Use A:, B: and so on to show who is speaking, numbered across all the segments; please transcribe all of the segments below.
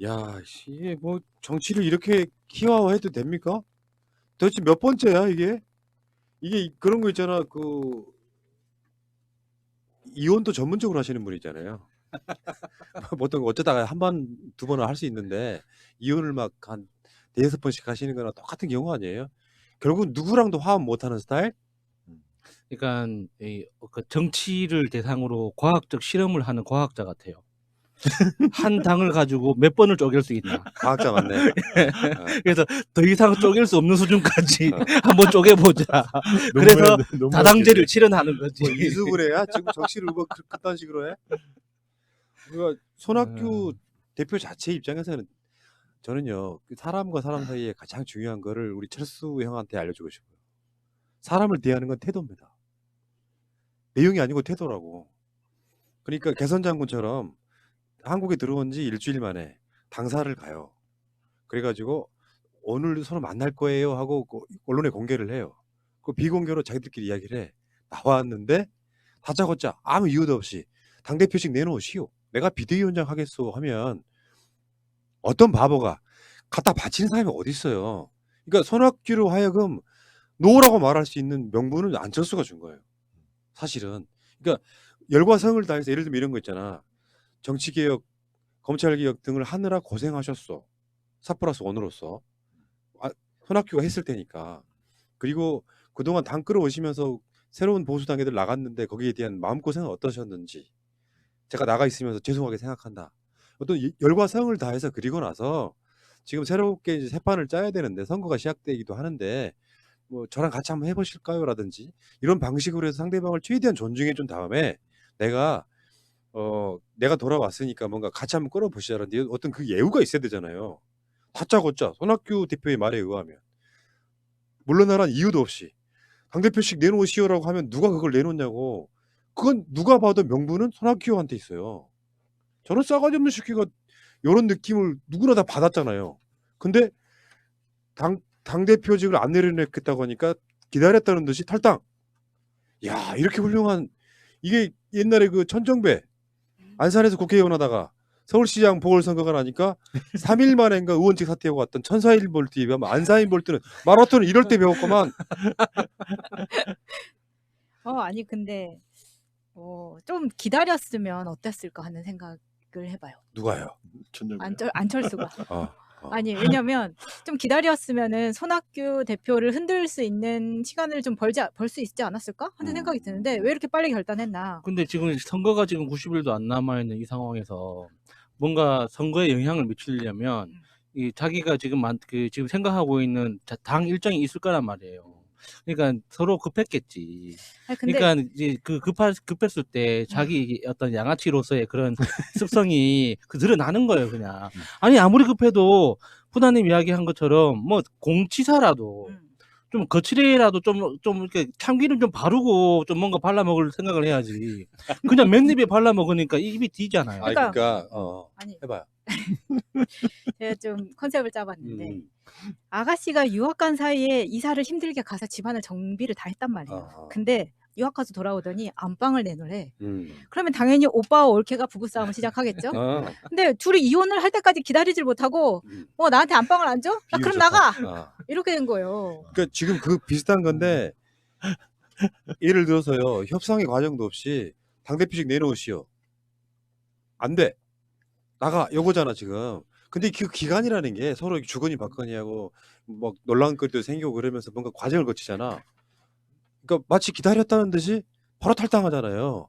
A: 야, 이게 뭐 정치를 이렇게 희화화해도 됩니까? 도대체 몇 번째야 이게? 이게 그런 거 있잖아. 이혼도 전문적으로 하시는 분이잖아요. 보통 어쩌다가 한 번, 두 번은 할 수 있는데 이혼을 막 한 대여섯 번씩 하시는 거랑 똑같은 경우 아니에요? 결국은 누구랑도 화합 못하는 스타일?
B: 그러니까 그 정치를 대상으로 과학적 실험을 하는 과학자 같아요. 한 당을 가지고 몇 번을 쪼갤 수 있나.
A: 과학자 맞네.
B: 그래서 더 이상 쪼갤 수 없는 수준까지
A: 어.
B: 한번 쪼개보자. 그래서
C: 너무
B: 다당제를
C: 웃기네.
B: 실현하는 거지.
A: 뭐 이수근해야 지금 정치를 뭐 그딴 식으로 해? 그러니까 손학규 대표 자체 입장에서는 저는요 그 사람과 사람 사이에 가장 중요한 거를 우리 철수 형한테 알려주고 싶어요. 사람을 대하는 건 태도입니다. 내용이 아니고 태도라고. 그러니까 개선 장군처럼 한국에 들어온 지 일주일 만에 당사를 가요. 그래가지고 오늘 서로 만날 거예요 하고 언론에 공개를 해요. 그 비공개로 자기들끼리 이야기를 해. 나왔는데 다짜고짜 아무 이유도 없이 당대표직 내놓으시오. 내가 비대위원장 하겠소 하면 어떤 바보가 갖다 바치는 사람이 어디 있어요. 그러니까 손학규로 하여금 노라고 말할 수 있는 명분은 안철수가 준 거예요. 사실은. 그러니까 열과 성을 다해서 예를 들면 이런 거 있잖아. 정치개혁, 검찰개혁 등을 하느라 고생하셨어. 4+1으로서. 손학규가 했을 테니까. 그리고 그동안 당 끌어오시면서 새로운 보수당 애들 나갔는데 거기에 대한 마음고생은 어떠셨는지 제가 나가 있으면서 죄송하게 생각한다. 어떤 열과 성을 다해서 그리고 나서 지금 새롭게 이제 새 판을 짜야 되는데 선거가 시작되기도 하는데 뭐 저랑 같이 한번 해보실까요? 라든지 이런 방식으로 해서 상대방을 최대한 존중해 준 다음에 내가 내가 돌아왔으니까 뭔가 같이 한번 끌어보시자라는 어떤 그 예우가 있어야 되잖아요. 다짜고짜 손학규 대표의 말에 의하면 물러나란 이유도 없이 당대표씩 내놓으시오라고 하면 누가 그걸 내놓냐고. 그건 누가 봐도 명분은 손학규한테 있어요. 저런 싸가지 없는 새끼가 이런 느낌을 누구나 다 받았잖아요. 근데 당대표직을 안 내려놓겠다고 하니까 기다렸다는 듯이 탈당. 야, 이렇게 훌륭한 이게 옛날에 그 천정배 안산에서 국회의원 하다가 서울시장 보궐선거가 나니까 3일 만에인가 의원직 사퇴하고 왔던 천사일 볼트에 비하면 안사인 볼트는 마라톤을 이럴 때 배웠구만.
D: 아니 근데 좀 기다렸으면 어땠을까 하는 생각을 해봐요.
A: 누가요?
D: 안철수가.
A: 어.
D: 아니 왜냐면 좀 기다렸으면은 손학규 대표를 흔들 수 있는 시간을 좀 벌 수 있지 않았을까 하는 생각이 드는데 왜 이렇게 빨리 결단했나?
B: 근데 지금 선거가 지금 90일도 안 남아있는 이 상황에서 뭔가 선거에 영향을 미치려면 이 자기가 지금 지금 생각하고 있는 당 일정이 있을 거란 말이에요. 그러니까 서로 급했겠지.
D: 아니, 근데
B: 그러니까 이제 급했을 때 자기 어떤 양아치로서의 그런 습성이 드러나는 거예요, 그냥. 아니 아무리 급해도 푸나님 이야기한 것처럼 뭐 공치사라도 좀 거칠게라도 좀 이렇게 참기름 좀 바르고 좀 뭔가 발라먹을 생각을 해야지. 그냥 맨입에 발라먹으니까 입이 뒤잖아요.
A: 그러니까
D: 아니
A: 해봐요.
D: 제가 좀 컨셉을 짜봤는데 아가씨가 유학 간 사이에 이사를 힘들게 가서 집안을 정비를 다 했단 말이에요. 근데 유학 가서 돌아오더니 안방을 내놓으래. 그러면 당연히 오빠와 올케가 부부싸움을 시작하겠죠. 근데 둘이 이혼을 할 때까지 기다리질 못하고 나한테 안방을 안 줘? 그럼 나가. 이렇게 된 거예요.
A: 그러니까 지금 그 비슷한 건데 예를 들어서요. 협상의 과정도 없이 당대표직 내놓으시오. 안 돼. 나가. 요거잖아 지금. 근데 그 기간이라는 게 서로 주거니 받거니 하고 뭐 논란거리도 생기고 그러면서 뭔가 과정을 거치잖아. 그러니까 마치 기다렸다는 듯이 바로 탈당하잖아요.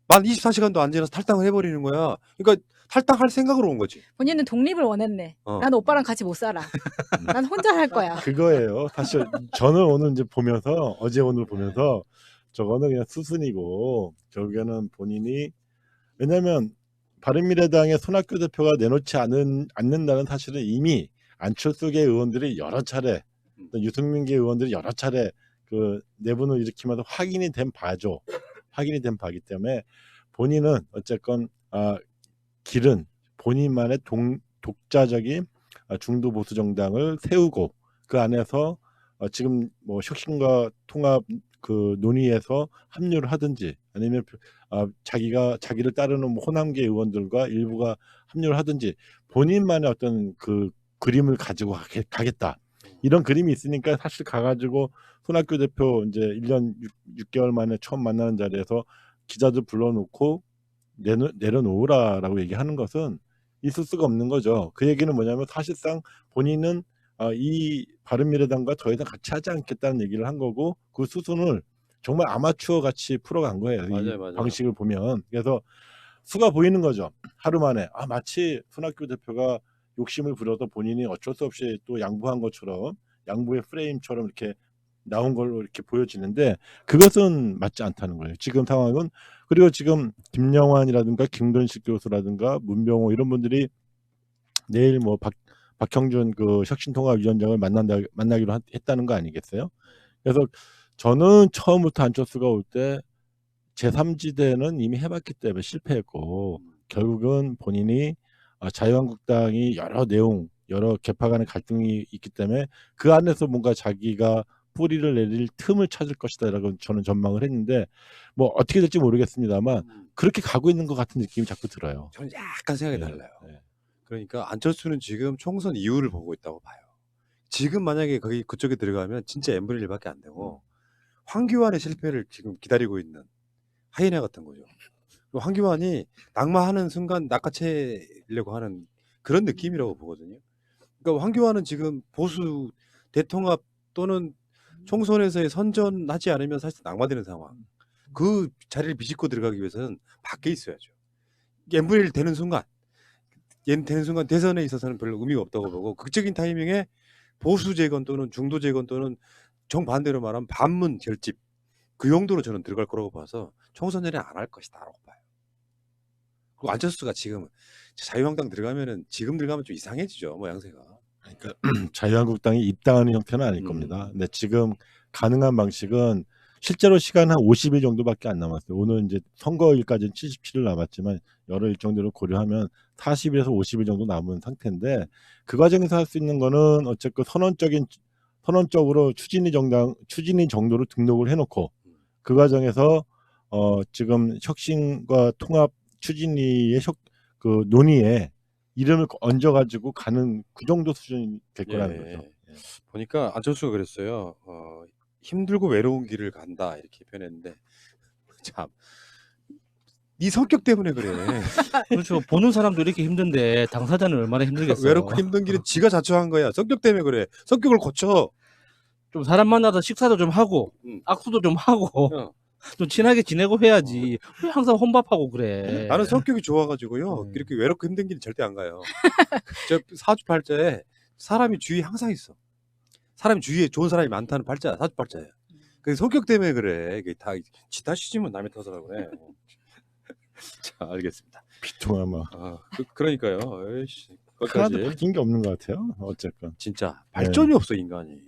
A: 만 24시간도 안 지나서 탈당을 해버리는 거야. 그러니까 탈당할 생각으로 온 거지.
D: 본인은 독립을 원했네. 난 오빠랑 같이 못 살아. 난 혼자 살 거야.
C: 그거예요. 사실 저는 오늘 이제 보면서 어제 오늘 보면서 저거는 그냥 수순이고 결국에는 본인이 왜냐면 바른미래당의 손학규 대표가 내놓지 않는다는 사실은 이미 안철수계 의원들이 여러 차례 유승민계 의원들이 여러 차례 그 내분을 일으키면서 확인이 된 바죠. 확인이 된 바기 때문에 본인은 어쨌건 길은 본인만의 독자적인 중도 보수 정당을 세우고 그 안에서 지금 뭐 혁신과 통합 그 논의에서 합류를 하든지 아니면 자기를 따르는 호남계 의원들과 일부가 합류를 하든지 본인만의 어떤 그 그림을 가지고 가겠다. 이런 그림이 있으니까 사실 가가지고 손학규 대표 이제 1년 6개월 만에 처음 만나는 자리에서 기자들 불러놓고 내려놓으라라고 얘기하는 것은 있을 수가 없는 거죠. 그 얘기는 뭐냐면 사실상 본인은 이 바른미래당과 더 이상 같이 하지 않겠다는 얘기를 한 거고 그 수순을 정말 아마추어 같이 풀어간 거예요. 이
A: 맞아요.
C: 방식을 보면. 그래서 수가 보이는 거죠. 하루 만에 마치 손학규 대표가 욕심을 부려서 본인이 어쩔 수 없이 또 양보한 것처럼 양보의 프레임처럼 이렇게 나온 걸로 이렇게 보여지는데 그것은 맞지 않다는 거예요. 지금 상황은. 그리고 지금 김영환이라든가 김근식 교수라든가 문병호 이런 분들이 내일 뭐 박형준 그 혁신통합위원장을 만나기로 했다는 거 아니겠어요? 그래서 저는 처음부터 안철수가 올 때 제3지대는 이미 해봤기 때문에 실패했고 결국은 본인이 자유한국당이 여러 내용 여러 계파 간의 갈등이 있기 때문에 그 안에서 뭔가 자기가 뿌리를 내릴 틈을 찾을 것이다라고 저는 전망을 했는데 뭐 어떻게 될지 모르겠습니다만 그렇게 가고 있는 것 같은 느낌이 자꾸 들어요.
A: 저는 약간 생각이
C: 네,
A: 달라요.
C: 네.
A: 그러니까 안철수는 지금 총선 이후를 보고 있다고 봐요. 지금 만약에 거기 그쪽에 들어가면 진짜 n분의 1밖에 안 되고 황교안의 실패를 지금 기다리고 있는 하이에나 같은 거죠. 황교안이 낙마하는 순간 낚아채려고 하는 그런 느낌이라고 보거든요. 그러니까 황교안은 지금 보수 대통합 또는 총선에서의 선전하지 않으면 사실 낙마되는 상황. 그 자리를 비집고 들어가기 위해서는 밖에 있어야죠. n분의 1 되는 순간 대선에 있어서는 별로 의미가 없다고 보고 극적인 타이밍에 보수 재건 또는 중도 재건 또는 정반대로 말하면 반문 결집 그 용도로 저는 들어갈 거라고 봐서 총선 전에 안 할 것이다라고 봐요. 그리고 안철수가 지금 자유한국당 들어가면은 지금 들어가면 좀 이상해지죠 모양새가.
C: 그러니까 자유한국당이 입당하는 형태는 아닐 겁니다. 근데 지금 가능한 방식은 실제로 시간 한 50일 정도밖에 안 남았어요. 오늘 이제 선거일까지는 77일 남았지만 여러 일정들을 고려하면 40일에서 50일 정도 남은 상태인데 그 과정에서 할 수 있는 거는 어쨌든 선언적으로 추진위 정도로 등록을 해놓고 그 과정에서 지금 혁신과 통합 추진위의 그 논의에 이름을 얹어가지고 가는 그 정도 수준이 될 거라는 거죠. 예.
A: 보니까 안철수가 그랬어요. 힘들고 외로운 길을 간다 이렇게 표현했는데 참 네 성격 때문에 그래.
B: 그렇죠. 보는 사람도 이렇게 힘든데 당사자는 얼마나 힘들겠어요.
A: 외롭고 힘든 길은 지가 자초한 거야. 성격 때문에 그래. 성격을 고쳐.
B: 좀 사람 만나서 식사도 좀 하고
A: 응.
B: 악수도 좀 하고
A: 어.
B: 좀 친하게 지내고 해야지. 왜 항상 혼밥하고 그래.
A: 나는 성격이 좋아가지고요. 이렇게 외롭고 힘든 길은 절대 안 가요. 저 사주팔자에 사람이 주위에 항상 있어. 사람이 주위에 좋은 사람이 많다는 팔자야. 사주팔자야. 그 성격 때문에 그래. 이게 다 지 탓이지면 남의 탓을 그래. 자, 알겠습니다.
C: 비통하마.
A: 그러니까요. 에이씨,
C: 하나도
A: 끝까지
C: 바뀐 게 없는 것 같아요. 어쨌건.
A: 진짜 발전이 없어 인간이.